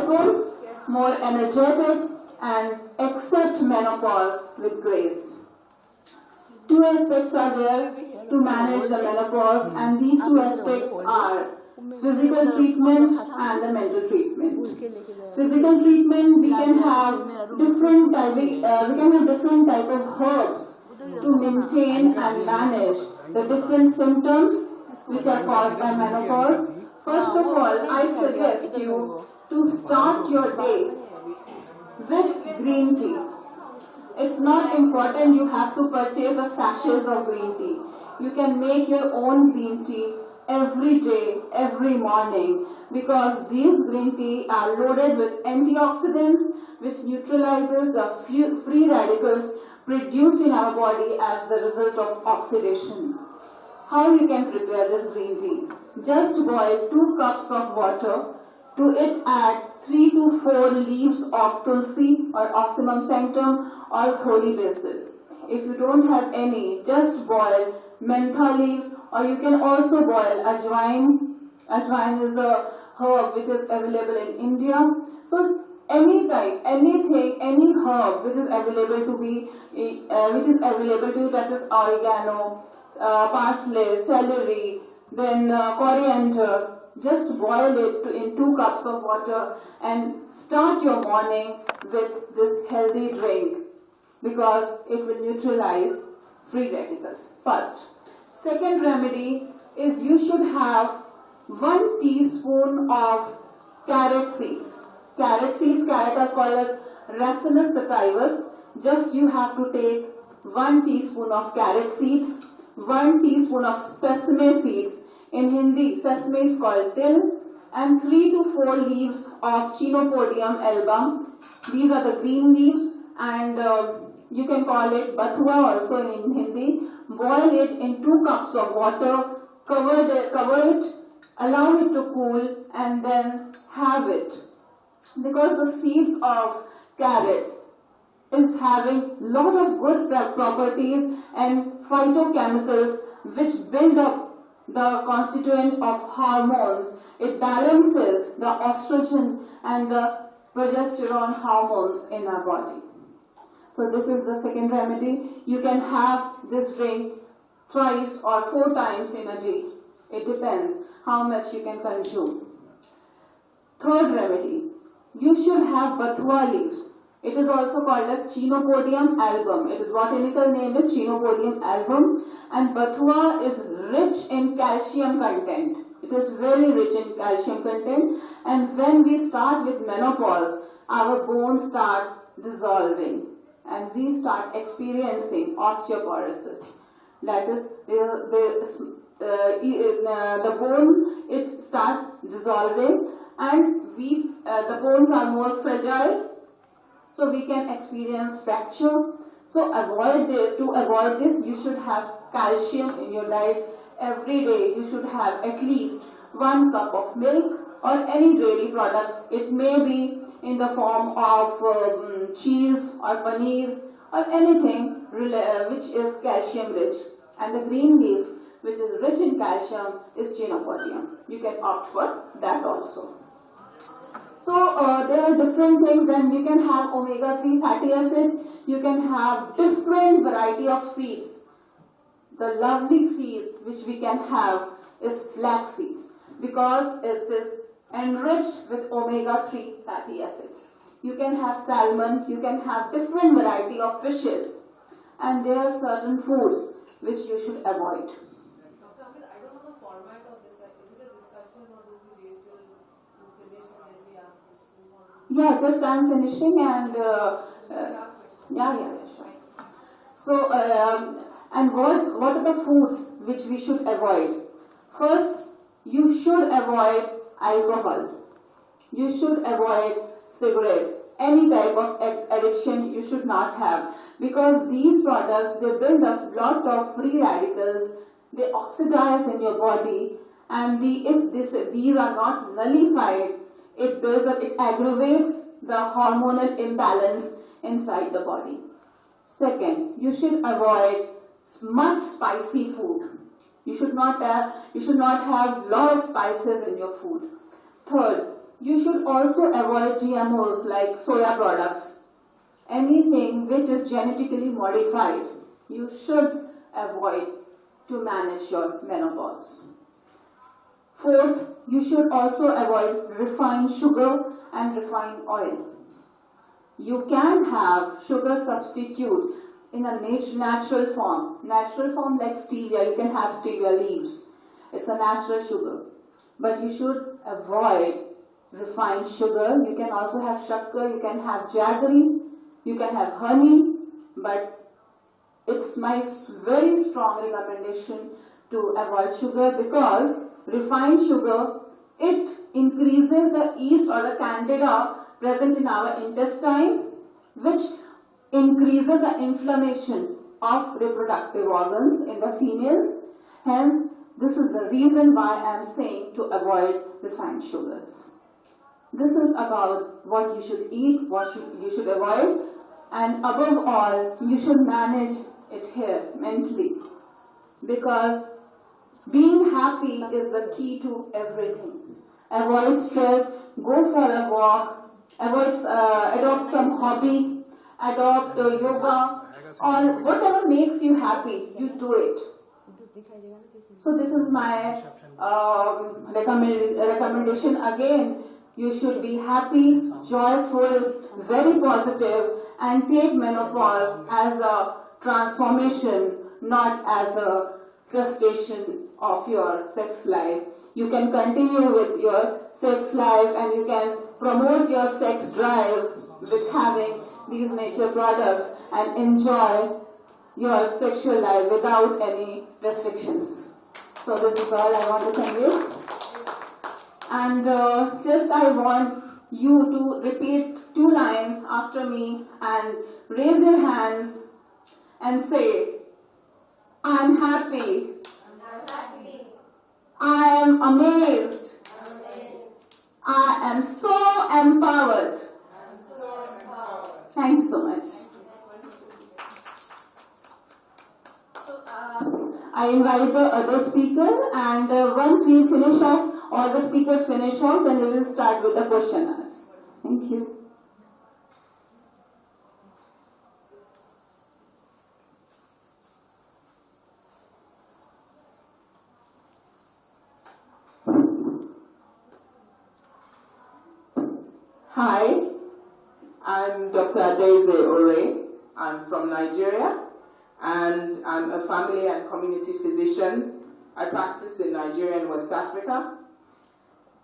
more energetic, and accept menopause with grace. Two aspects are there to manage the menopause, and these two aspects are physical treatment and the mental treatment. Physical treatment, we can have different type of herbs to maintain and manage the different symptoms which are caused by menopause. First of all, I suggest you to start your day with green tea. It's not important you have to purchase the sachets of green tea. You can make your own green tea every day, every morning, because these green tea are loaded with antioxidants which neutralizes the free radicals produced in our body as the result of oxidation. How you can prepare this green tea? Just boil 2 cups of water. To it add 3 to 4 leaves of tulsi or Ocimum sanctum or holy basil. If you don't have any, just boil mentha leaves, or you can also boil ajwain. Ajwain is a herb which is available in India. So any type, anything, any herb which is available to you, that is oregano, parsley, celery, then coriander. Just boil it in 2 cups of water and start your morning with this healthy drink, because it will neutralize free radicals. First. Second remedy is you should have 1 teaspoon of carrot seeds. Carrot are called as Raphanus sativus. Just you have to take 1 teaspoon of carrot seeds, 1 teaspoon of sesame seeds. In Hindi, sesame is called til, and 3 to 4 leaves of Chenopodium album. These are the green leaves, and you can call it bathua also in Hindi. Boil it in 2 cups of water, cover it, allow it to cool, and then have it. Because the seeds of carrot is having lot of good properties and phytochemicals which build up the constituent of hormones. It balances the estrogen and the progesterone hormones in our body. So this is the second remedy. You can have this drink thrice or 4 times in a day. It depends how much you can consume. Third remedy, you should have bathua leaves. It is also called as Chenopodium album. Its botanical name is Chenopodium album, and bathua is rich in calcium content. It is very rich in calcium content, and when we start with menopause, our bones start dissolving and we start experiencing osteoporosis. That is, the bone, it starts dissolving, and the bones are more fragile, so we can experience fracture. So to avoid this, you should have calcium in your diet. Every day you should have at least 1 cup of milk or any dairy products. It may be in the form of cheese or paneer or anything which is calcium rich. And the green leaf, which is rich in calcium, is Chenopodium. You can opt for that also. So there are different things. Then you can have omega-3 fatty acids. You can have different variety of seeds. The lovely seeds which we can have is flax seeds, because it is enriched with omega-3 fatty acids. You can have salmon. You can have different variety of fishes, and there are certain foods which you should avoid. Dr. Amit, I don't know the format of this. Is it a discussion, or do we wait till you finish and then we ask questions? Yeah, just I'm finishing, and sure. So, and what are the foods which we should avoid? First, you should avoid alcohol. You should avoid cigarettes. Any type of addiction you should not have, because these products, they build up lot of free radicals. They oxidize in your body, and if these are not nullified, it builds up, it aggravates the hormonal imbalance inside the body. Second, you should avoid much spicy food. You should not have lot of spices in your food. Third, you should also avoid GMOs like soya products. Anything which is genetically modified, you should avoid to manage your menopause. Fourth, you should also avoid refined sugar and refined oil. You can have sugar substitute in a natural form. Natural form like stevia, you can have stevia leaves. It's a natural sugar. But you should avoid refined sugar. You can also have shakkar, you can have jaggery, you can have honey, but it's my very strong recommendation to avoid sugar because refined sugar, it increases the yeast or the candida present in our intestine, which increases the inflammation of reproductive organs in the females. Hence, this is the reason why I am saying to avoid refined sugars. This is about what you should eat, what you should avoid, and above all, you should manage it here mentally. Because being happy is the key to everything. Avoid stress, go for a walk, adopt some hobby, adopt yoga, or whatever makes you happy, you do it. So this is my recommendation again. You should be happy, joyful, very positive, and take menopause as a transformation, not as a frustration of your sex life. You can continue with your sex life and you can promote your sex drive with having these nature products and enjoy your sexual life without any restrictions. So this is all I want to convey. And just I want you to repeat 2 lines after me and raise your hands and say, I'm happy. I am amazed. I am so empowered. Thank you so much. I invite the other speaker, and once we finish off, all the speakers finish off, then we will start with the questioners. Thank you. Hi, I'm Dr. Adeze Ore. I'm from Nigeria and I'm a family and community physician. I practice in Nigeria and West Africa.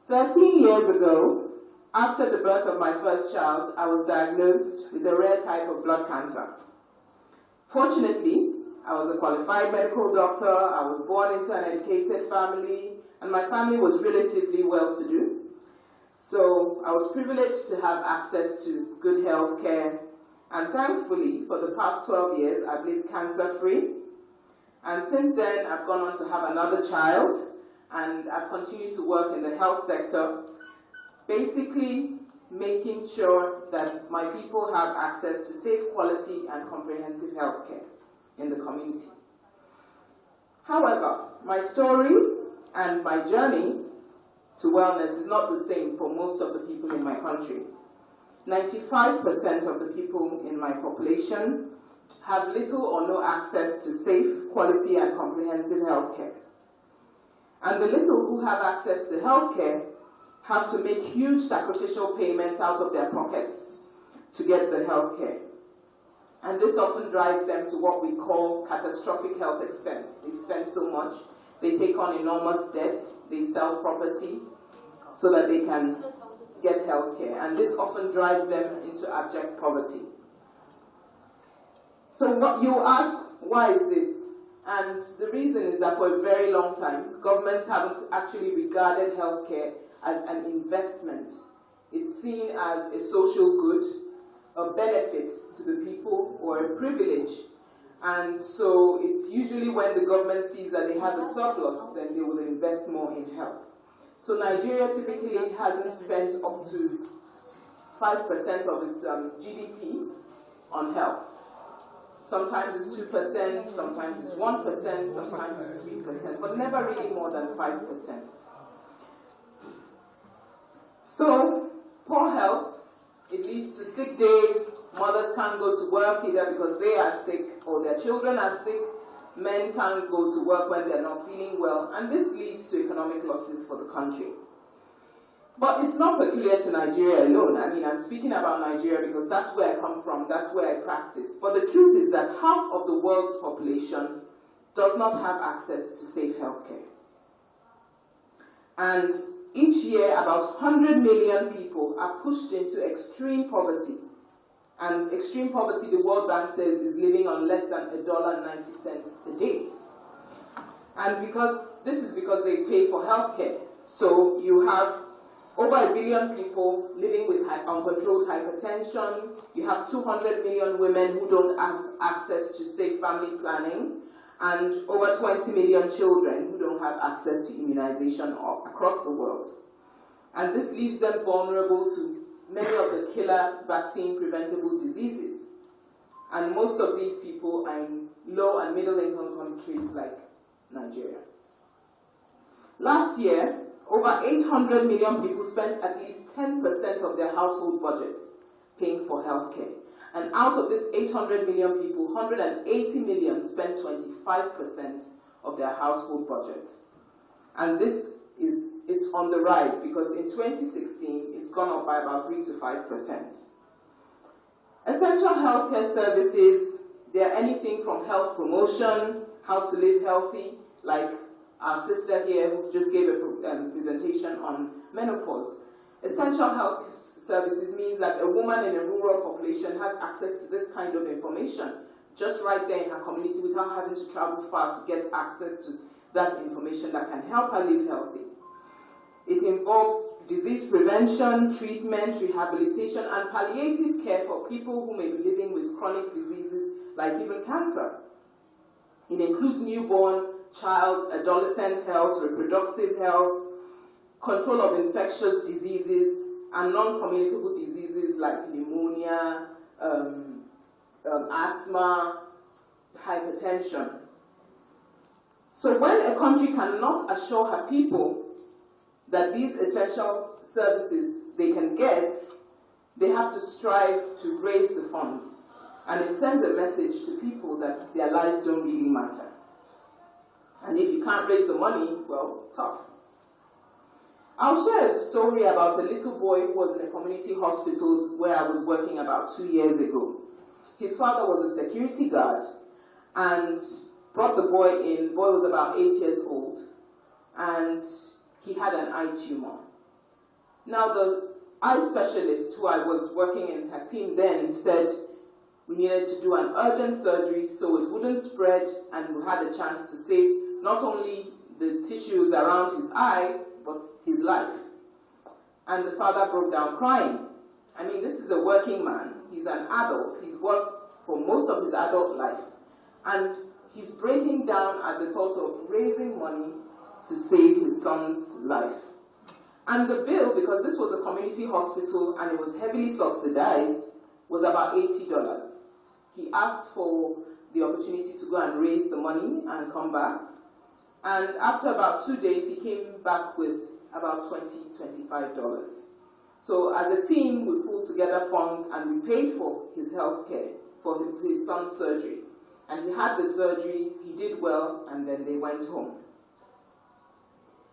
13 years ago, after the birth of my first child, I was diagnosed with a rare type of blood cancer. Fortunately, I was a qualified medical doctor, I was born into an educated family, and my family was relatively well-to-do. So I was privileged to have access to good health care, and thankfully, for the past 12 years, I've lived cancer-free. And since then, I've gone on to have another child, and I've continued to work in the health sector, basically making sure that my people have access to safe, quality, and comprehensive health care in the community. However, my story and my journey to wellness is not the same for most of the people in my country. 95% of the people in my population have little or no access to safe, quality, and comprehensive health care. And the little who have access to health care have to make huge sacrificial payments out of their pockets to get the health care. And this often drives them to what we call catastrophic health expense. They spend so much, they take on enormous debt, they sell property so that they can get health care. And this often drives them into abject poverty. So what you ask, why is this? And the reason is that for a very long time, governments haven't actually regarded healthcare as an investment. It's seen as a social good, a benefit to the people, or a privilege. And so it's usually when the government sees that they have a surplus, then they will invest more in health. So Nigeria typically hasn't spent up to 5% of its GDP on health. Sometimes it's 2%, sometimes it's 1%, sometimes it's 3%, but never really more than 5%. So, poor health, it leads to sick days. Mothers can't go to work either because they are sick or their children are sick. Men can't go to work when they're not feeling well, and this leads to economic losses for the country. But it's not peculiar to Nigeria alone. I mean, I'm speaking about Nigeria because that's where I come from, that's where I practice. But the truth is that half of the world's population does not have access to safe healthcare. And each year, about 100 million people are pushed into extreme poverty. And extreme poverty, the World Bank says, is living on less than $1.90 a day. And this is because they pay for healthcare. So you have over 1 billion people living with uncontrolled hypertension. You have 200 million women who don't have access to safe family planning, and over 20 million children who don't have access to immunization across the world. And this leaves them vulnerable to many of the killer vaccine-preventable diseases. And most of these people are in low and middle-income countries like Nigeria. Last year, over 800 million people spent at least 10% of their household budgets paying for healthcare. And out of this 800 million people, 180 million spent 25% of their household budgets. And it's on the rise because in 2016, it's gone up by about 3 to 5%. Essential healthcare services, they're anything from health promotion, how to live healthy, like our sister here who just gave a presentation on menopause. Essential health services means that a woman in a rural population has access to this kind of information just right there in her community without having to travel far to get access to that information that can help her live healthy. It involves disease prevention, treatment, rehabilitation, and palliative care for people who may be living with chronic diseases like even cancer. It includes newborn, child, adolescent health, reproductive health, control of infectious diseases, and non-communicable diseases like pneumonia, asthma, hypertension. So when a country cannot assure her people that these essential services they can get, they have to strive to raise the funds. And it sends a message to people that their lives don't really matter. And if you can't raise the money, well, tough. I'll share a story about a little boy who was in a community hospital where I was working about 2 years ago. His father was a security guard and brought the boy in. The boy was about 8 years old, and he had an eye tumor. Now, the eye specialist who I was working in her team then said we needed to do an urgent surgery so it wouldn't spread and we had a chance to save not only the tissues around his eye, but his life. And the father broke down crying. I mean, this is a working man. He's an adult. He's worked for most of his adult life. And he's breaking down at the thought of raising money to save his son's life. And the bill, because this was a community hospital and it was heavily subsidized, was about $80. He asked for the opportunity to go and raise the money and come back. And after about 2 days, he came back with about $20, $25. So as a team, we pulled together funds and we paid for his health care, for his son's surgery. And he had the surgery, he did well, and then they went home.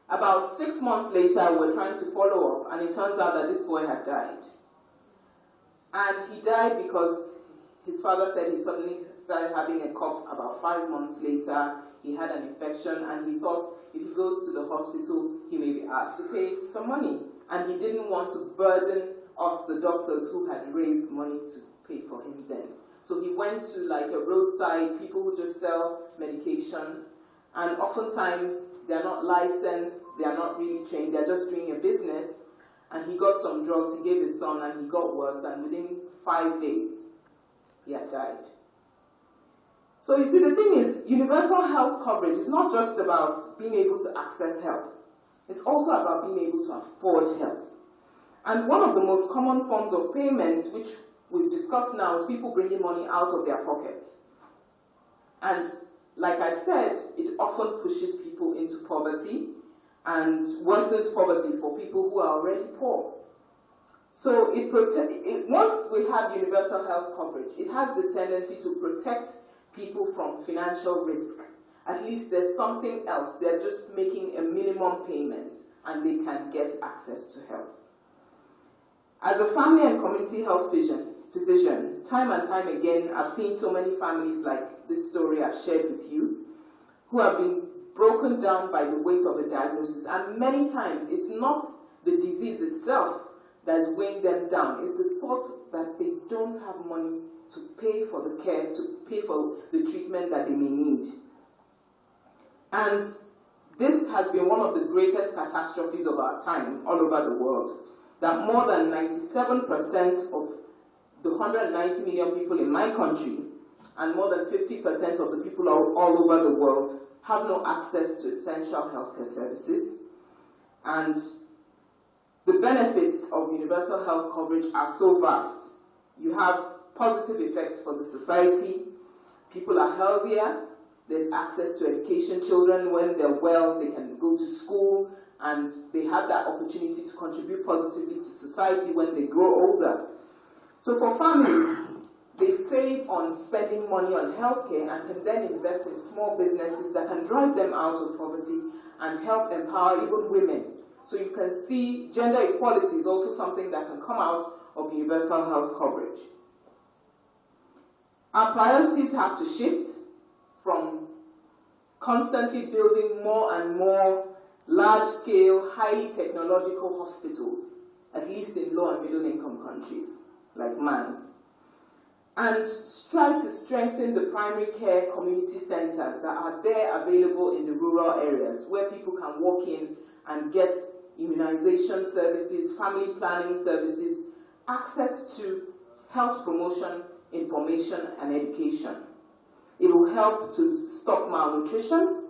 About 6 months later, we were trying to follow up, and it turns out that this boy had died. And he died because his father said he suddenly started having a cough about 5 months later. He had an infection, and he thought if he goes to the hospital, he may be asked to pay some money. And he didn't want to burden us, the doctors, who had raised money to pay for him then. So he went to like a roadside, people who just sell medication, and oftentimes they're not licensed, they're not really trained, they're just doing a business. And he got some drugs, he gave his son, and he got worse, and within 5 days, he had died. So you see, the thing is, universal health coverage is not just about being able to access health. It's also about being able to afford health. And one of the most common forms of payments, which we've discussed now, is people bringing money out of their pockets. And like I said, it often pushes people into poverty and worsens poverty for people who are already poor. So once we have universal health coverage, it has the tendency to protect people from financial risk. At least there's something else. They're just making a minimum payment and they can get access to health. As a family and community health physician, time and time again, I've seen so many families like this story I've shared with you, who have been broken down by the weight of a diagnosis. And many times, it's not the disease itself that's weighing them down. It's the thought that they don't have money to pay for the care, to pay for the treatment that they may need. And this has been one of the greatest catastrophes of our time all over the world, that more than 97% of the 190 million people in my country and more than 50% of the people all over the world have no access to essential healthcare services. And the benefits of universal health coverage are so vast. You have positive effects for the society. People are healthier. There's access to education. Children, when they're well, they can go to school and they have that opportunity to contribute positively to society when they grow older. So for families, they save on spending money on healthcare and can then invest in small businesses that can drive them out of poverty and help empower even women. So you can see gender equality is also something that can come out of universal health coverage. Our priorities have to shift from constantly building more and more large-scale, highly technological hospitals, at least in low and middle-income countries like mine, and try to strengthen the primary care community centers that are there available in the rural areas where people can walk in and get immunization services, family planning services, access to health promotion, information, and education. It will help to stop malnutrition.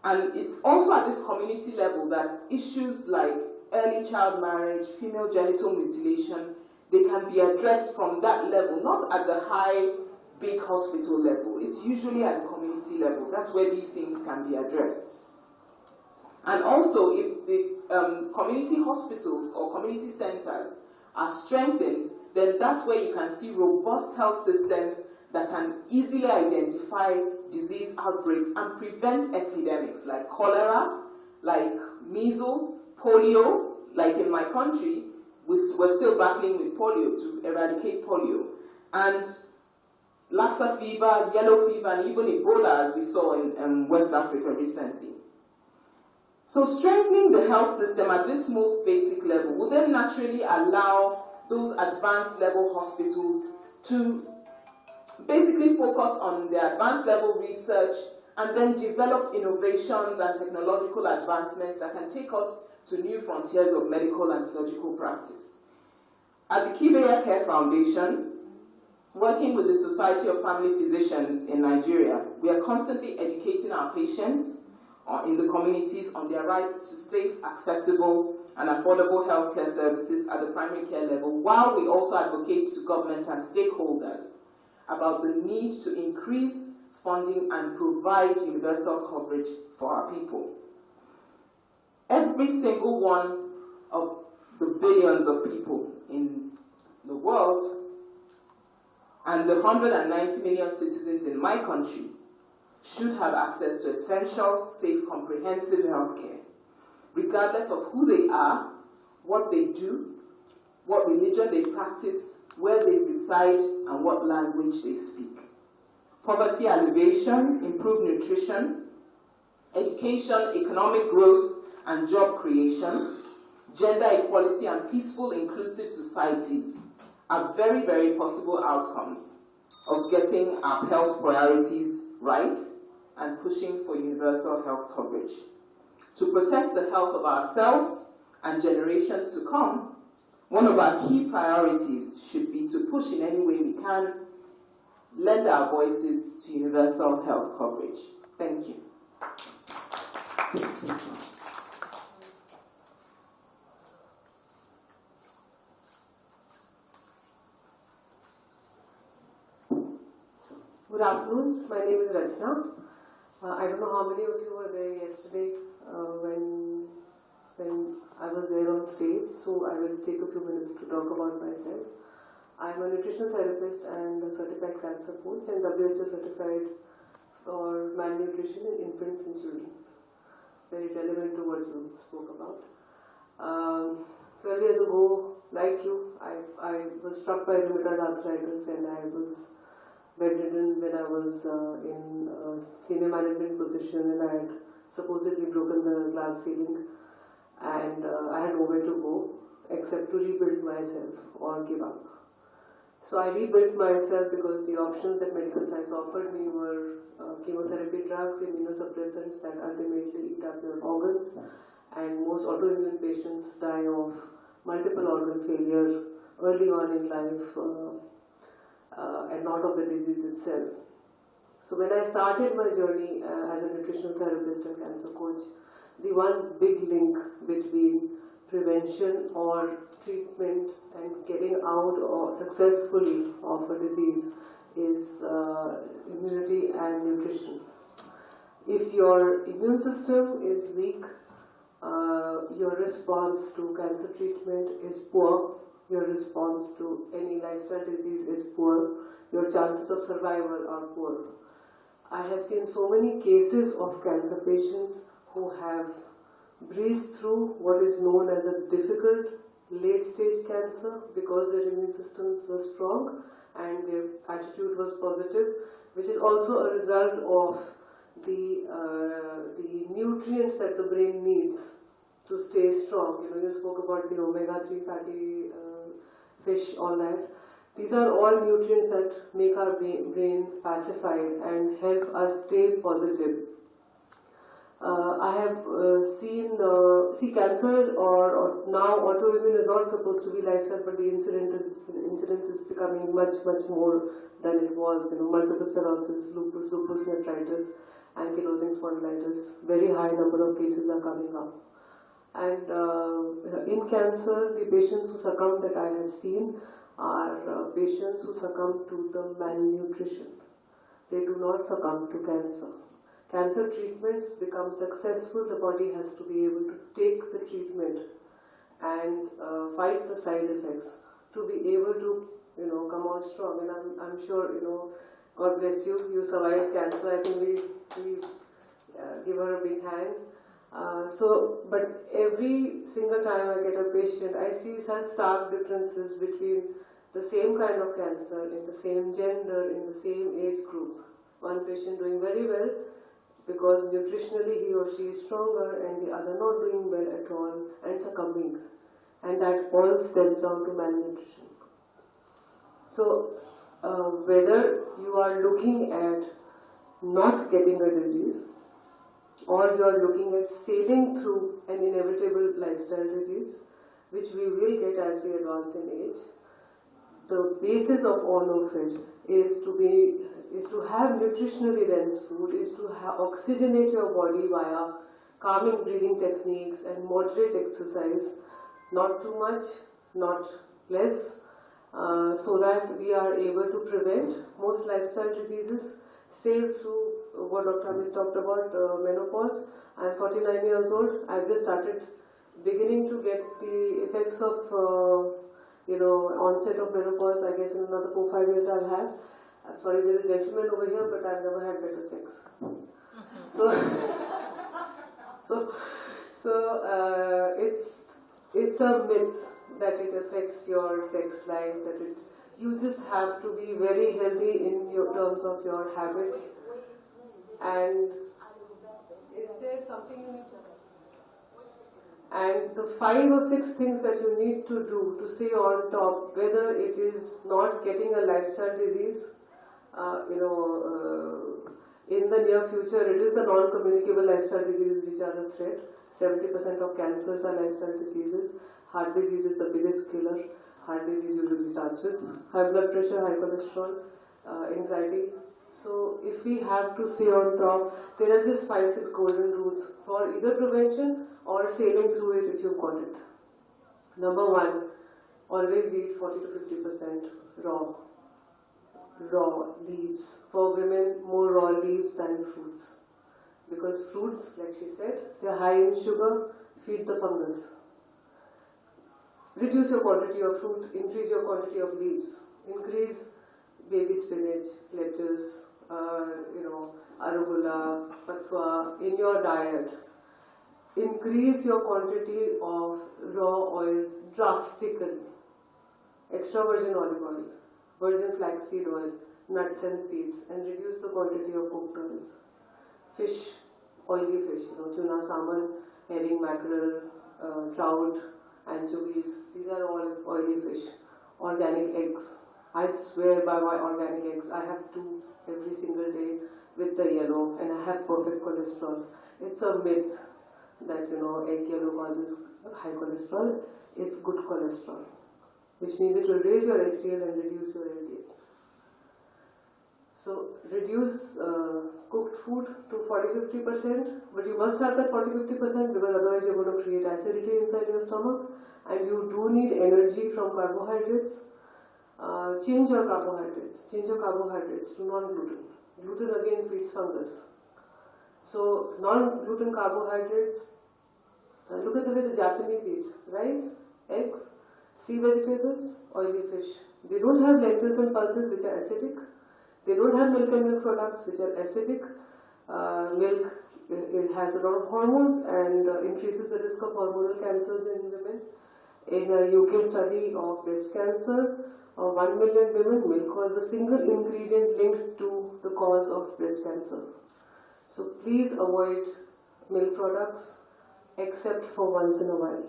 And it's also at this community level that issues like early child marriage, female genital mutilation, they can be addressed from that level, not at the high, big hospital level. It's usually at the community level. That's where these things can be addressed. And also, if the community hospitals or community centers are strengthened, then that's where you can see robust health systems that can easily identify disease outbreaks and prevent epidemics like cholera, like measles, polio. Like in my country, we're still battling with polio to eradicate polio. And Lassa fever, yellow fever, and even Ebola, as we saw in West Africa recently. So strengthening the health system at this most basic level will then naturally allow those advanced level hospitals to basically focus on their advanced level research and then develop innovations and technological advancements that can take us to new frontiers of medical and surgical practice. At the Kibeya Care Foundation, working with the Society of Family Physicians in Nigeria, we are constantly educating our patients in the communities on their rights to safe, accessible, and affordable healthcare services at the primary care level, while we also advocate to government and stakeholders about the need to increase funding and provide universal coverage for our people. Every single one of the billions of people in the world and the 190 million citizens in my country should have access to essential, safe, comprehensive healthcare, regardless of who they are, what they do, what religion they practice, where they reside, and what language they speak. Poverty alleviation, improved nutrition, education, economic growth, and job creation, gender equality, and peaceful, inclusive societies are very, very possible outcomes of getting our health priorities right and pushing for universal health coverage. To protect the health of ourselves and generations to come, one of our key priorities should be to push in any way we can, lend our voices to universal health coverage. Thank you. Good afternoon. My name is Rachna. I don't know how many of you were there yesterday when I was was there on stage, so I will take a few minutes to talk about myself. I am a nutritional therapist and a certified cancer coach and WHO certified for malnutrition in infants and children. Very relevant to what you spoke about. 12 years ago, like you, I was struck by rheumatoid arthritis and I was bedridden when I was in a senior management position and I had supposedly broken the glass ceiling and I had nowhere to go except to rebuild myself or give up. So I rebuilt myself because the options that medical science offered me were chemotherapy drugs, immunosuppressants that ultimately eat up your organs, and most autoimmune patients die of multiple organ failure early on in life and not of the disease itself. So when I started my journey as a nutritional therapist and cancer coach, the one big link between prevention or treatment and getting out or successfully of a disease is immunity and nutrition. If your immune system is weak, your response to cancer treatment is poor, your response to any lifestyle disease is poor, your chances of survival are poor. I have seen so many cases of cancer patients who have breezed through what is known as a difficult late-stage cancer because their immune systems were strong and their attitude was positive, which is also a result of the nutrients that the brain needs to stay strong. You spoke about the omega-3 fatty fish, all that. These are all nutrients that make our brain pacified and help us stay positive. I have seen cancer or now autoimmune is not supposed to be lifestyle, but the incidence is becoming much more than it was. Multiple sclerosis, lupus nephritis, ankylosing spondylitis. Very high number of cases are coming up. And in cancer, the patients who succumb that I have seen are patients who succumb to the malnutrition. They do not succumb to cancer. Cancer treatments become successful, the body has to be able to take the treatment and fight the side effects to be able to, come out strong. And I'm sure, God bless you, you survived cancer. I think we give her a big hand. But every single time I get a patient, I see such stark differences between the same kind of cancer, in the same gender, in the same age group. One patient doing very well, because nutritionally he or she is stronger and the other not doing well at all and succumbing. And that all stems down to malnutrition. So whether you are looking at not getting a disease or you are looking at sailing through an inevitable lifestyle disease, which we will get as we advance in age, the basis of all of it is to have nutritionally dense food, is to oxygenate your body via calming breathing techniques and moderate exercise, not too much, not less, so that we are able to prevent most lifestyle diseases, sail through what Dr. Amit talked about, menopause. I'm 49 years old. I've just started beginning to get the effects of onset of menopause. I guess in another 4-5 years I'll have. I'm sorry, there's a gentleman over here, but I've never had better sex. It's a myth that it affects your sex life. You just have to be very healthy in terms of your habits. And is there something you need to say? And the 5 or 6 things that you need to do to stay on top, whether it is not getting a lifestyle disease, in the near future, it is the non-communicable lifestyle diseases which are a threat. 70% of cancers are lifestyle diseases. Heart disease is the biggest killer. Heart disease usually starts with high blood pressure, high cholesterol, anxiety. So if we have to stay on top, there are just 5-6 golden rules for either prevention or sailing through it if you've got it. Number 1, always eat 40 to 50% raw leaves. For women, more raw leaves than fruits. Because fruits, like she said, they're high in sugar, feed the fungus. Reduce your quantity of fruit, increase your quantity of leaves, increase baby spinach, lettuce, arugula, pathwa in your diet. Increase your quantity of raw oils drastically. Extra virgin olive oil, virgin flaxseed oil, nuts and seeds, and reduce the quantity of cooked oils. Fish, oily fish, tuna, salmon, herring, mackerel, trout, anchovies, these are all oily fish. Organic eggs. I swear by my organic eggs. I have 2 every single day with the yellow, and I have perfect cholesterol. It's a myth that egg yellow causes high cholesterol. It's good cholesterol, which means it will raise your HDL and reduce your LDL. So reduce cooked food to 40-50%, but you must have that 40-50% because otherwise you're going to create acidity inside your stomach, and you do need energy from carbohydrates. Change your carbohydrates to non-gluten. Gluten again feeds fungus. So non-gluten carbohydrates, look at the way the Japanese eat. Rice, eggs, sea vegetables, oily fish. They don't have lentils and pulses which are acidic. They don't have milk and milk products which are acidic. Milk, it has a lot of hormones and increases the risk of hormonal cancers in women. In a UK study of breast cancer, 1 million women, milk was the single ingredient linked to the cause of breast cancer. So please avoid milk products except for once in a while,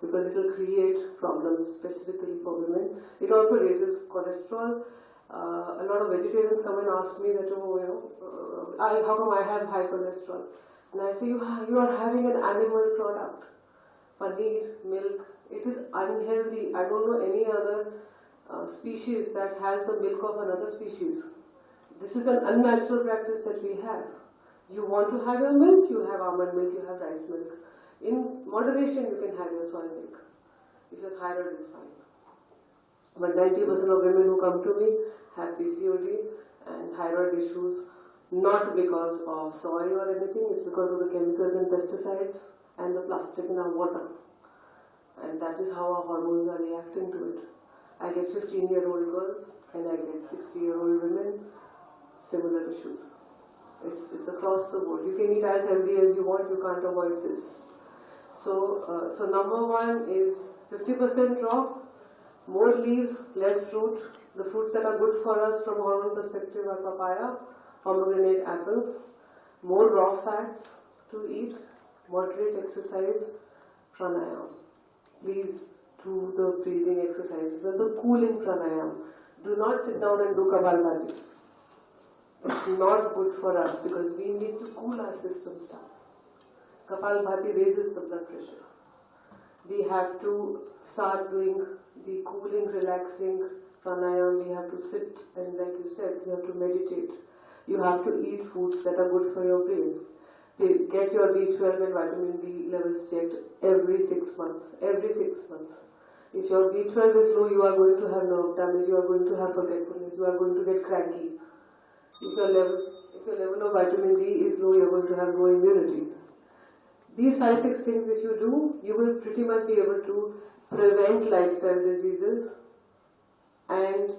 because it will create problems specifically for women. It also raises cholesterol. A lot of vegetarians come and ask me that, how come I have high cholesterol? And I say, you are having an animal product. Paneer, milk, it is unhealthy. I don't know any other species that has the milk of another species. This is an unnatural practice that we have. You want to have your milk, you have almond milk, you have rice milk. In moderation, you can have your soy milk if your thyroid is fine. But 90% of women who come to me have PCOD and thyroid issues, not because of soy or anything, it's because of the chemicals and pesticides and the plastic in our water. And that is how our hormones are reacting to it. I get 15-year-old girls and I get 60-year-old women, similar issues. It's across the board. You can eat as healthy as you want, you can't avoid this. So number 1 is 50% raw, more leaves, less fruit. The fruits that are good for us from a hormone perspective are papaya, pomegranate, apple. More raw fats to eat, moderate exercise, pranayama. Please do the breathing exercises and the cooling pranayama. Do not sit down and do Kapalbhati. It's not good for us because we need to cool our systems down. Kapalbhati raises the blood pressure. We have to start doing the cooling, relaxing pranayama. We have to sit and, like you said, we have to meditate. You have to eat foods that are good for your brains. Get your B12 and vitamin D levels checked every 6 months. Every 6 months. If your B12 is low, you are going to have nerve damage, you are going to have forgetfulness, you are going to get cranky. If your level of vitamin D is low, you are going to have low immunity. These 5-6 things if you do, you will pretty much be able to prevent lifestyle diseases, and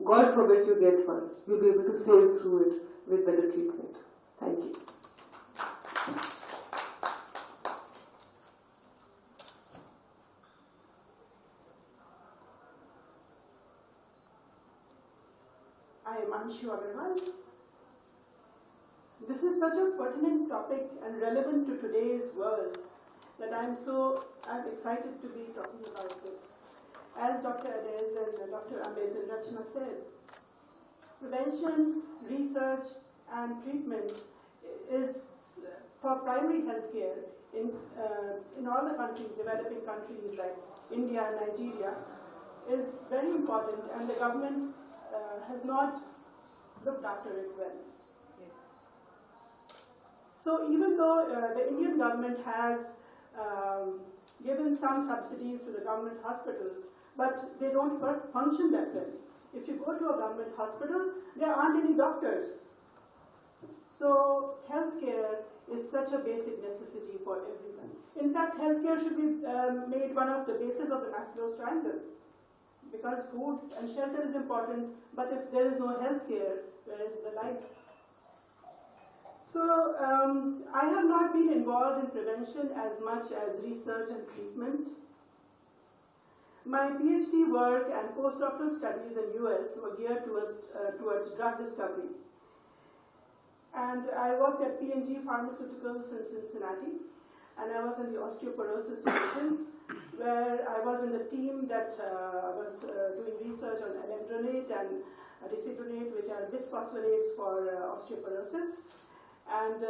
God forbid you get one, you'll be able to sail through it with better treatment. Thank you. I am Anshu Agarwal. This is such a pertinent topic and relevant to today's world that I'm excited to be talking about this. As Dr. Adez and Dr. Ambedkar Rachna said, prevention, research and treatment is for primary health care in all the countries, developing countries like India and Nigeria, is very important, and the government has not looked after it well. Yes. So even though the Indian government has given some subsidies to the government hospitals, but they don't function that well. If you go to a government hospital, there aren't any doctors. So healthcare is such a basic necessity for everyone. In fact, healthcare should be made one of the bases of the Maslow's triangle, because food and shelter is important, but if there is no healthcare, where is the life? So I have not been involved in prevention as much as research and treatment. My PhD work and postdoctoral studies in US were geared towards drug discovery. And I worked at P&G Pharmaceuticals in Cincinnati, and I was in the osteoporosis division, where I was in the team that was doing research on alendronate and risedronate, which are bisphosphonates for osteoporosis. And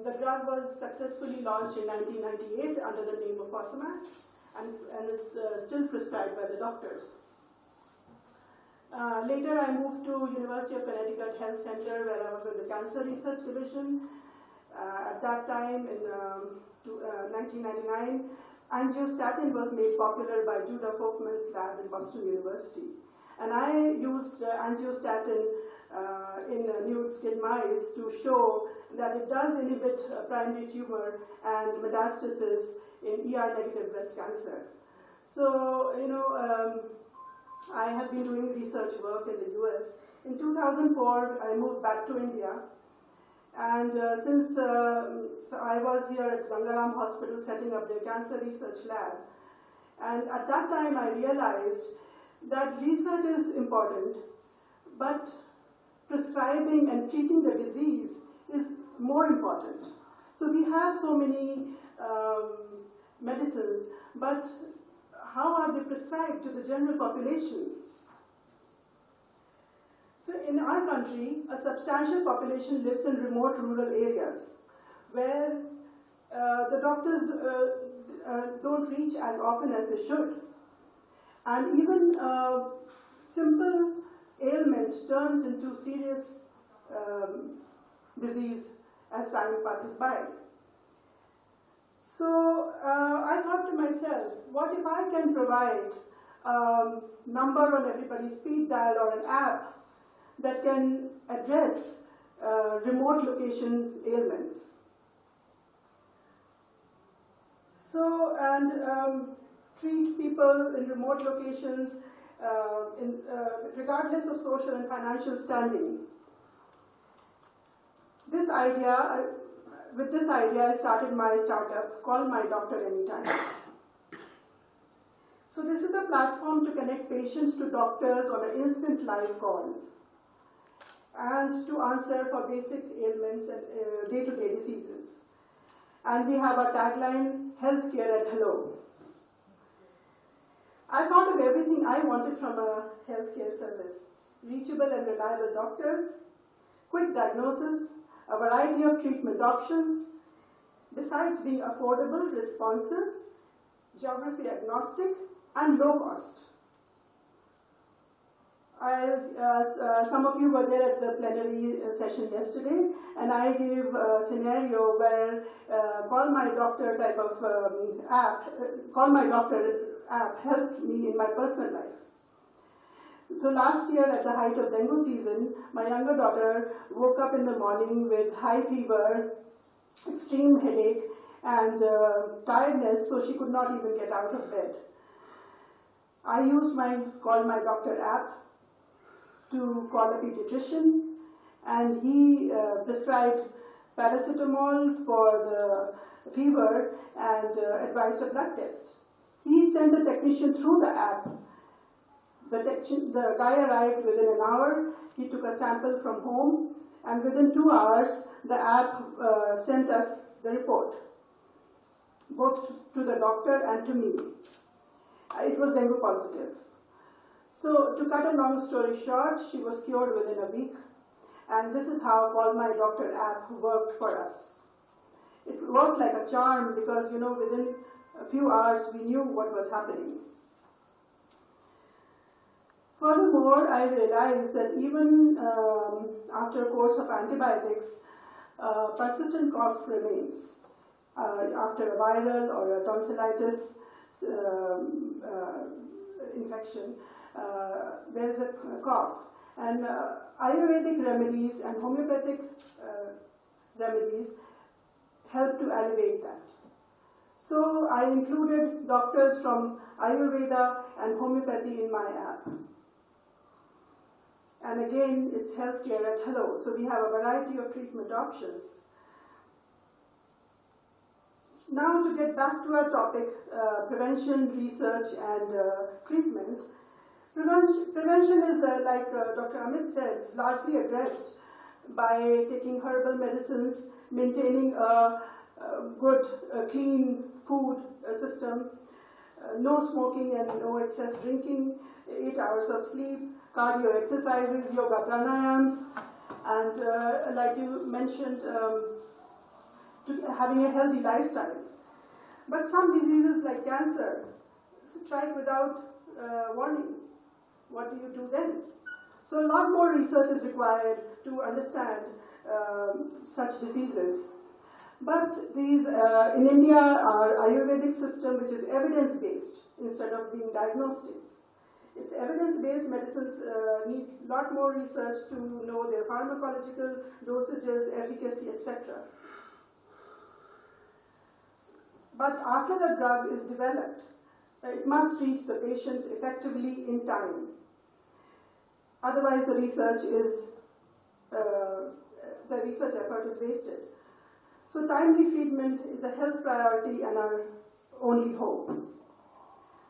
the drug was successfully launched in 1998 under the name of Fosamax, and it's still prescribed by the doctors. Later I moved to University of Connecticut Health Center, where I was in the Cancer Research Division. At that time, in 1999, angiostatin was made popular by Judah Folkman's lab in Boston University. And I used angiostatin in nude skin mice to show that it does inhibit primary tumor and metastasis in ER-negative breast cancer. So, I have been doing research work in the US. In 2004, I moved back to India. And since so I was here at Gangaram Hospital setting up their cancer research lab. And at that time, I realized that research is important, but prescribing and treating the disease is more important. So we have so many medicines, but how are they prescribed to the general population? So in our country, a substantial population lives in remote rural areas where the doctors don't reach as often as they should. And even simple ailment turns into serious disease as time passes by. So I thought to myself, what if I can provide a number on everybody's speed dial or an app that can address remote location ailments? So, and treat people in remote locations regardless of social and financial standing. With this idea, I started my startup called My Doctor Anytime. So this is a platform to connect patients to doctors on an instant live call and to answer for basic ailments and day-to-day diseases. And we have a tagline, healthcare at hello. I thought of everything I wanted from a healthcare service: reachable and reliable doctors, quick diagnosis, a variety of treatment options, besides being affordable, responsive, geography agnostic, and low cost. Some of you were there at the plenary session yesterday, and I gave a scenario where Call My Doctor type of Call My Doctor app helped me in my personal life. So last year at the height of dengue season, my younger daughter woke up in the morning with high fever, extreme headache, and tiredness, so she could not even get out of bed. I used my Call My Doctor app to call a pediatrician, and he prescribed paracetamol for the fever and advised a blood test. He sent a technician through the app. The guy arrived within an hour. He took a sample from home, and within 2 hours, the app sent us the report, both to the doctor and to me. It was dengue positive. So, to cut a long story short, she was cured within a week, and this is how Call My Doctor app worked for us. It worked like a charm because, within a few hours we knew what was happening. Furthermore, I realized that even after a course of antibiotics, persistent cough remains. After a viral or a tonsillitis infection, there's a cough. And Ayurvedic remedies and homeopathic remedies help to alleviate that. So I included doctors from Ayurveda and homeopathy in my app. And again, it's healthcare at hello. So we have a variety of treatment options. Now to get back to our topic, prevention, research and treatment. Prevention is, like Dr. Amit said, it's largely addressed by taking herbal medicines, maintaining a good, clean food system, no smoking and no excess drinking, 8 hours of sleep, cardio exercises, yoga pranayams, and like you mentioned, having a healthy lifestyle. But some diseases like cancer strike without warning. What do you do then? So a lot more research is required to understand such diseases. But these, in India, our Ayurvedic system, which is evidence-based instead of being diagnostic. It's evidence-based medicines need a lot more research to know their pharmacological dosages, efficacy, etc. But after the drug is developed, it must reach the patients effectively in time. Otherwise, the research effort is wasted. So timely treatment is a health priority and our only hope.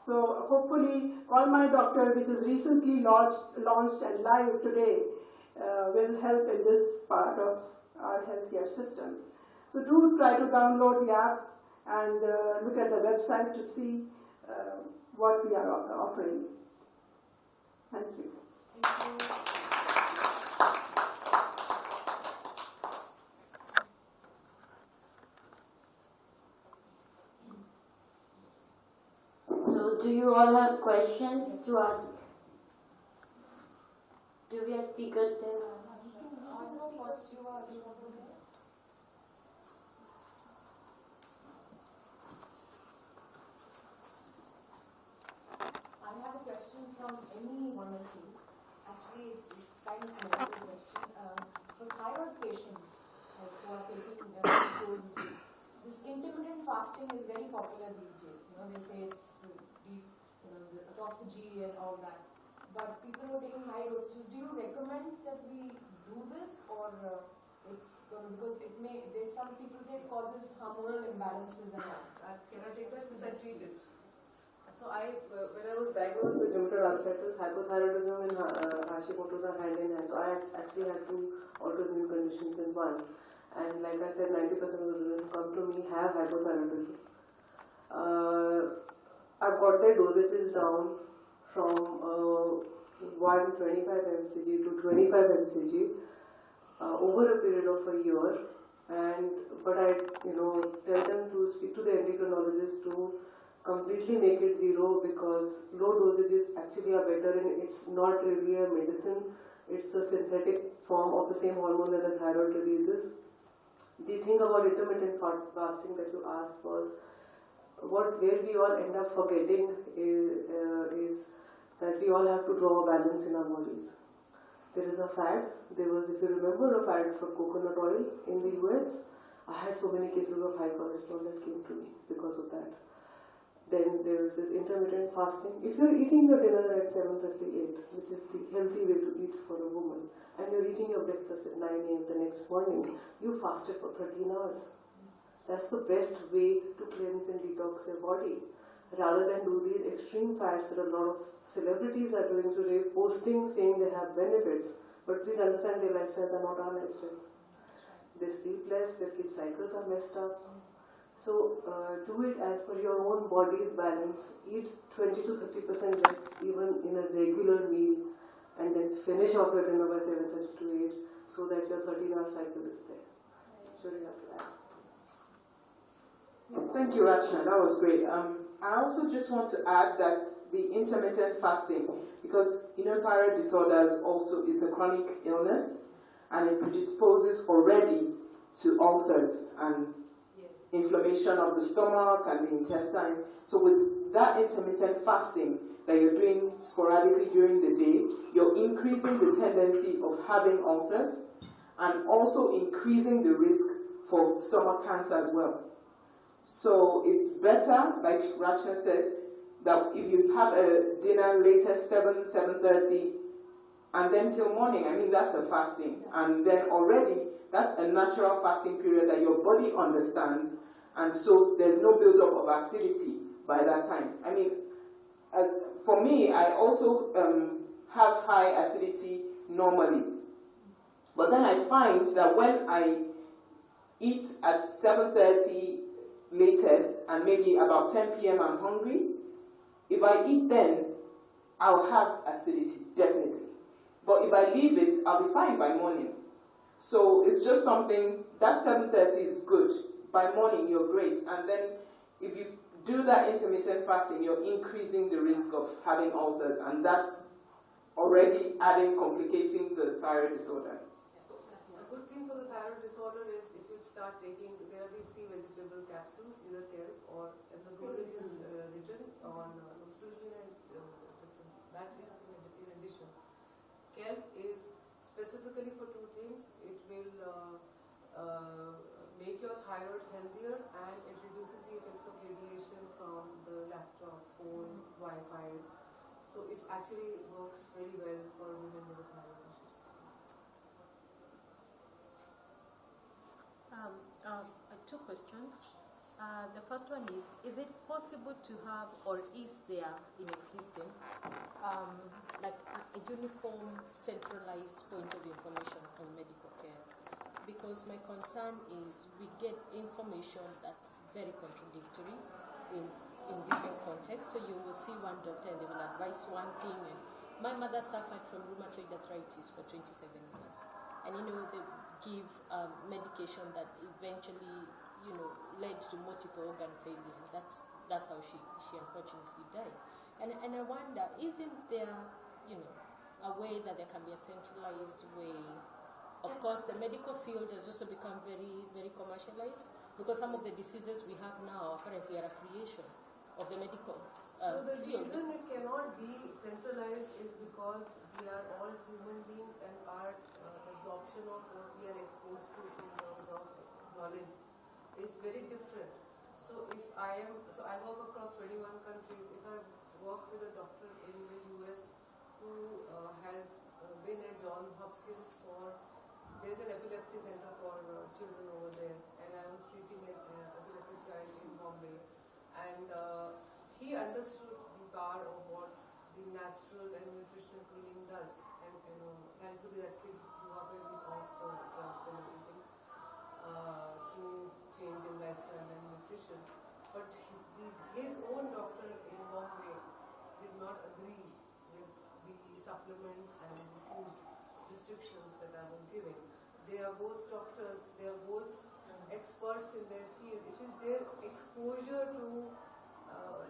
So hopefully, Call My Doctor, which is recently launched and live today, will help in this part of our healthcare system. So do try to download the app and look at the website to see what we are offering. Thank you. Thank you. So, do you all have questions to ask? Do we have speakers there? First, you are. I have a question from any one of you. Actually, it's kind of a medical question. For thyroid patients who are taking doses, this intermittent fasting is very popular these days. You know, they say it's the autophagy and all that. But people who are taking high dosages, do you recommend that we do this, or it's because it may? There's some people say it causes hormonal imbalances and all. Can I take that? Because I treat it. So when I was diagnosed with rheumatoid arthritis, hypothyroidism and Hashimoto's are hand in hand. So I actually had 2 autoimmune conditions in one. And like I said, 90% of the women who come to me have hypothyroidism. I've got their dosages down from 125 mcg to 25 mcg over a period of a year. But I tell them to speak to the endocrinologist to completely make it zero, because low dosages actually are better, and it's not really a medicine, it's a synthetic form of the same hormone that the thyroid releases. The thing about intermittent fasting that you asked was, where we all end up forgetting is that we all have to draw a balance in our bodies. There is a fad. There was, if you remember, a fad for coconut oil in the US. I had so many cases of high cholesterol that came to me because of that. Then there is this intermittent fasting. If you're eating your dinner at 7:38, which is the healthy way to eat for a woman, and you're eating your breakfast at 9 a.m. the next morning, you fasted for 13 hours. That's the best way to cleanse and detox your body, rather than do these extreme fasts that a lot of celebrities are doing today, posting saying they have benefits. But please understand, their lifestyles are not our lifestyles. They sleep less, their sleep cycles are messed up. So do it as per your own body's balance. Eat 20 to 30% less even in a regular meal, and then finish off your dinner by 7:30 to 8, so that your 13-hour cycle is there. Sure, you have to add. Thank you, Rachna. That was great. I also just want to add that the intermittent fasting, because thyroid disorders also, it's a chronic illness, and it predisposes already to ulcers and inflammation of the stomach and the intestine. So with that intermittent fasting that you're doing sporadically during the day, you're increasing the tendency of having ulcers and also increasing the risk for stomach cancer as well. So it's better, like Rachna said, that if you have a dinner latest 7:30, and then till morning, I mean, that's a fasting. And then already, that's a natural fasting period that your body understands, and so there's no buildup of acidity by that time. I mean, for me, I also have high acidity normally. But then I find that when I eat at 7:30 latest, and maybe about 10 p.m. I'm hungry, if I eat then, I'll have acidity, definitely. But if I leave it, I'll be fine by morning. So it's just something, that 7:30 is good. By morning, you're great. And then if you do that intermittent fasting, you're increasing the risk of having ulcers, and that's already complicating the thyroid disorder. A good thing for the thyroid disorder is if you start taking, there are these sea vegetable capsules, either kelp or, and the dosage is written on spirulina is different. That is in addition. Kelp is specifically for two things. It will make your thyroid healthier, and it reduces the effects of radiation from the laptop, phone, Wi-Fi's. So it actually works very well for women with a thyroid issue. Two questions. The first one is it possible to have, or is there in existence, like a uniform centralized point of information on medical care? Because my concern is we get information that's very contradictory in different contexts. So you will see one doctor and they will advise one thing. And my mother suffered from rheumatoid arthritis for 27 years. And they give medication that eventually, led to multiple organ failure. That's how she unfortunately died. And I wonder, isn't there, a way that there can be a centralized way? Of course, the medical field has also become very, very commercialized, because some of the diseases we have now apparently are a creation of the medical So the field. reason it cannot be centralized is because we are all human beings, and our absorption of what we are exposed to in terms of knowledge is very different. So I work across 21 countries. If I work with a doctor in the US who has been at Johns Hopkins there's an epilepsy center for children over there, and I was treating an epileptic child in Bombay, and he understood the power of what the natural and nutritional healing does, and thankfully that kid grew up and he's off the drugs and everything through change in lifestyle and nutrition. But his own doctor in Bombay did not agree with the supplements and the food restrictions that I was giving. They are both doctors, they are both experts in their field. It is their exposure to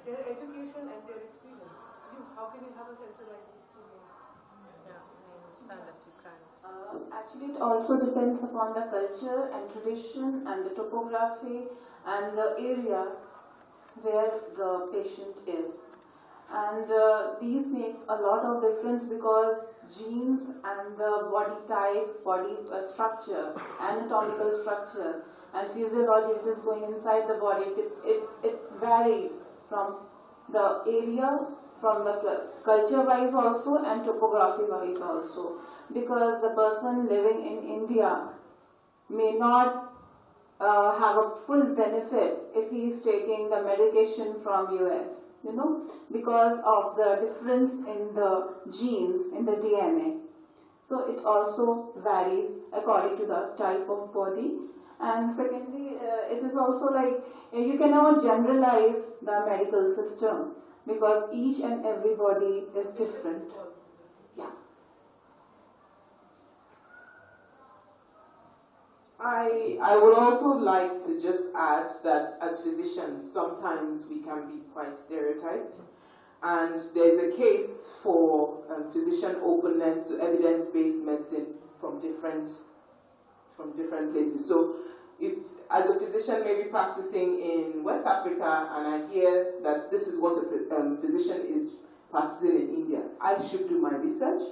their education and their experience. So how can you have a centralized system? Yeah, I understand that you can't. Actually, it also depends upon the culture and tradition and the topography and the area where the patient is. And these makes a lot of difference, because genes and the body type, body structure, anatomical structure, and physiology which is going inside the body, it varies from the area, from the culture-wise also, and topography-wise also. Because the person living in India may not have a full benefit if he is taking the medication from US, because of the difference in the genes, in the DNA. So it also varies according to the type of body. And secondly, it is also like you cannot generalize the medical system, because each and everybody is different. Yeah. I would also like to just add that as physicians, sometimes we can be quite stereotyped. And there's a case for physician openness to evidence-based medicine from different places. So if, as a physician, maybe practicing in West Africa, and I hear that this is what a physician is practicing in India, I should do my research.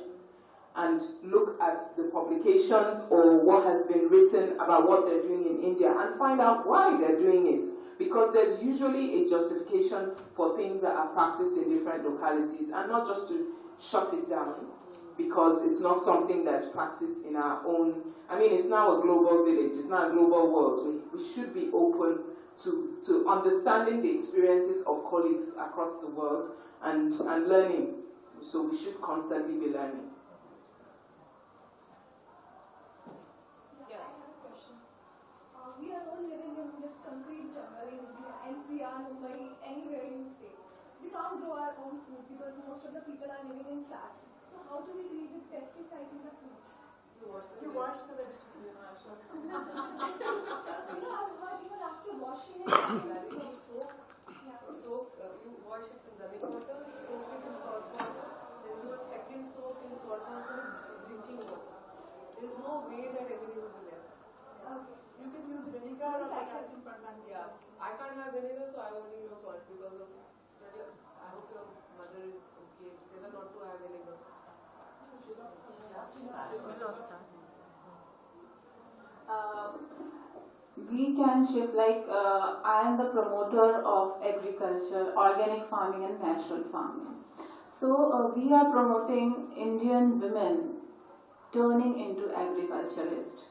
and look at the publications or what has been written about what they're doing in India and find out why they're doing it. Because there's usually a justification for things that are practiced in different localities, and not just to shut it down because it's not something that's practiced in our own. I mean, it's now a global village, it's not a global world. We should be open to understanding the experiences of colleagues across the world and learning. So we should constantly be learning. Yeah, I have a question. We are all living in this concrete jungle in India, NCR, Mumbai, anywhere you say. We can't grow our own food because most of the people are living in flats. So how do we deal with pesticides in the food? You wash the vegetables. You know, I've heard even after washing it, You soak, you wash it in running water, soak it in salt water, then do a second soak in salt water, drinking water. There is no way that everything will be left. You can use vinegar or potassium permanganate. Yeah, I can't have vinegar, so I only use salt because of. I hope your mother is okay. Tell her not to have vinegar. We can shift, like I am the promoter of agriculture, organic farming and natural farming. So we are promoting Indian women turning into agriculturists.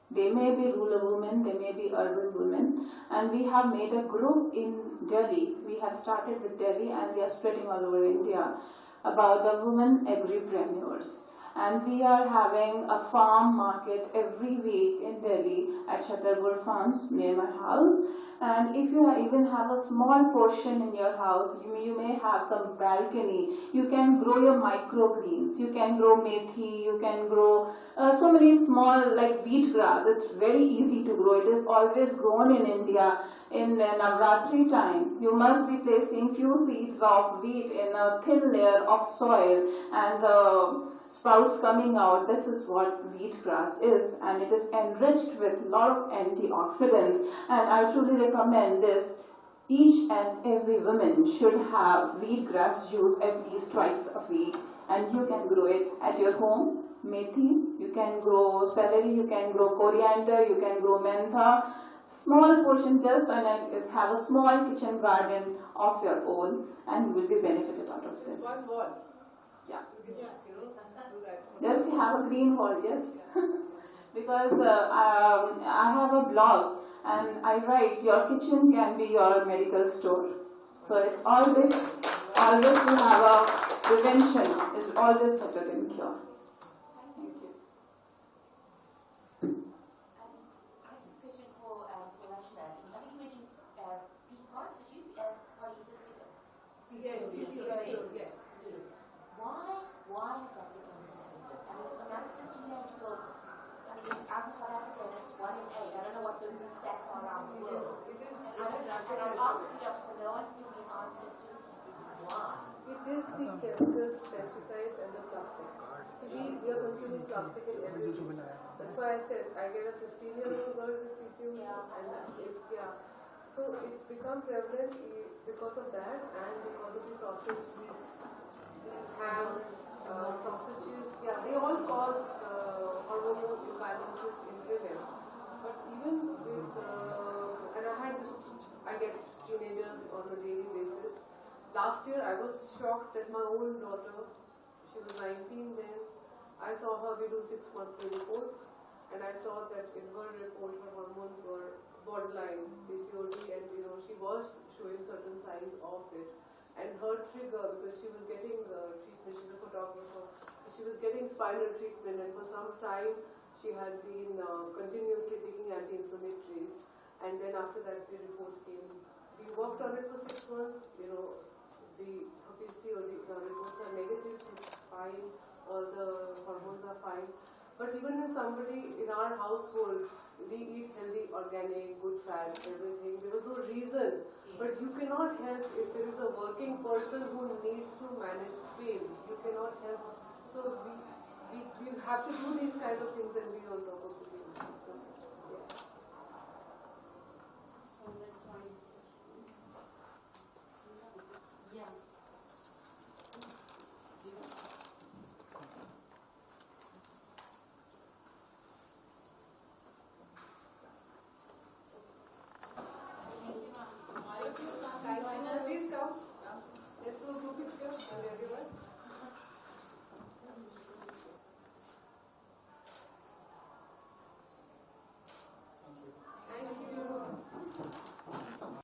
They may be rural women, they may be urban women, and we have made a group in Delhi. We have started with Delhi and we are spreading all over India about the women agripreneurs. And we are having a farm market every week in Delhi at Chhatarpur Farms near my house. And if you even have a small portion in your house, you may have some balcony, you can grow your microgreens, you can grow methi, you can grow so many small like wheat grass. It's very easy to grow. It is always grown in India. In Navratri time, you must be placing few seeds of wheat in a thin layer of soil and the sprouts coming out. This is what wheat grass is, and it is enriched with a lot of antioxidants, and I truly recommend this. Each and every woman should have wheatgrass juice at least twice a week, and you can grow it at your home. Methi, you can grow celery, you can grow coriander, you can grow mentha. Small portion just, and then just have a small kitchen garden of your own, and you will be benefited out of this. Just one wall. Yeah. You can just, do that. Just have a green wall, yes. Because I have a blog and I write, your kitchen can be your medical store. So it's always to have a prevention is always better than cure. Thank you. I have a question for Rachna. I think you mentioned PCOS, did you? Polycystic? Yes. Why has that become so popular? I mean, amongst the teenage girls, I mean, I'm from South Africa and it's 1 in 8. I don't know what the stats are around the world. And I've asked a few doctors and no one can give me answers to why. It is the chemicals, pesticides, and the plastic. See, we are consuming plastic in everything. That's why I said I get a 15-year-old girl with PCOD, So it's become prevalent because of that and because of the processed meats. Ham, sausages, they all cause hormonal imbalances in women. But even with, I get teenagers on a daily basis. Last year I was shocked that my own daughter, she was 19 then, I saw her, we do 6-monthly reports, and I saw that in her report her hormones were borderline PCOD, and she was showing certain signs of it. And her trigger, because she was getting treatment, she's a photographer, so she was getting spinal treatment, and for some time she had been continuously taking anti-inflammatories, and then after that the report came. We worked on it for 6 months, her PCOD, the reports are negative, she's fine, all the hormones are fine. But even in somebody in our household, we eat healthy, organic, good fats, everything. There was no reason. But you cannot help if there is a working person who needs to manage pain. You cannot help. So we have to do these kind of things and be on top of it.